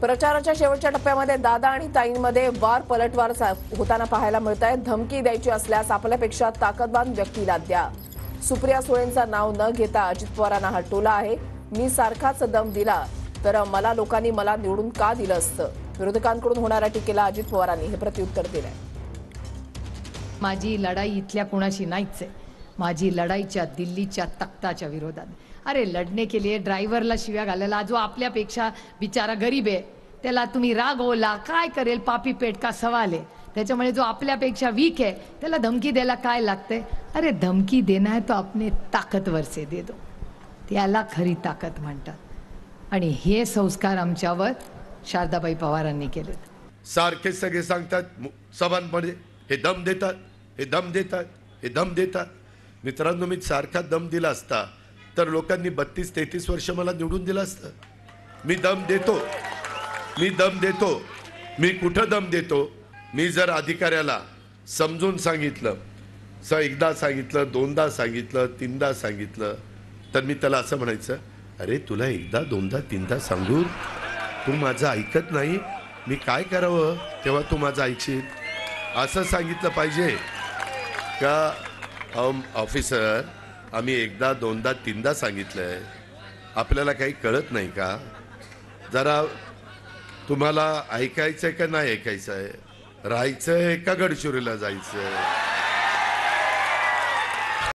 प्रचाराच्या शेवटच्या टप्प्यामध्ये दादा आणि ताईंमध्ये वार पलटवार होताना पाहायला मिळत आहे। धमकी द्यायची असल्यास आपल्यापेक्षा ताकदवान व्यक्तीला द्या। सुप्रिया सुळेंचं नाव न घेता अजित पवारांना हा टोला आहे। मी सारखाच दम दिला तर मला लोकांनी मला निवडून का दिलं असतं। विरोधकांकडून होणाऱ्या टीकेला अजित पवारांनी हे प्रत्युत्तर दिलंय। माझी लढाई इथल्या कोणाशी नाहीच आहे, माझी लढाईच्या दिल्लीच्या तख्ताच्या विरोधात। अरे लढने के लिए ड्रायव्हरला शिव्या घालायला जो आपल्यापेक्षा बिचारा गरीब आहे त्याला तुम्ही रागवला काय करेल, पापी पेट का सवाल आहे। त्याच्यामुळे जो आपल्यापेक्षा वीक आहे त्याला धमकी द्यायला काय लागते। अरे धमकी देना है तो अपने ताकतवर से दे दो, त्याला खरी ताकद म्हणतात। आणि हे संस्कार आमच्यावर शारदाबाई पवारांनी केलेत। सारखे सगळे सांगतात सभांमध्ये हे दम देतात, हे दम देतात, हे दम देतात। मित्रांनो, मी सारखा दम दिला असता तर लोकांनी 32-33 वर्ष मला निवडून दिलं असतं। मी दम देतो, मी दम देतो। मी कुठं दम देतो? मी जर अधिकाऱ्याला समजून सांगितलं, एकदा सांगितलं, दोनदा सांगितलं, तीनदा सांगितलं, तर मी त्याला असं म्हणायचं, अरे तुला एकदा दोनदा तीनदा सांगून तू माझं ऐकत नाही, मी काय करावं तेव्हा तू माझं ऐकशील, असं सांगितलं पाहिजे का? ऑफिसर, आम्ही एकदा दोनदा तीनदा सांगितलंय, आपल्याला काही कळत नाही का? जरा तुम्हाला ऐकायचंय का नाही ऐकायचंय? राहायचंय का गडचिरोलीला जायचंय?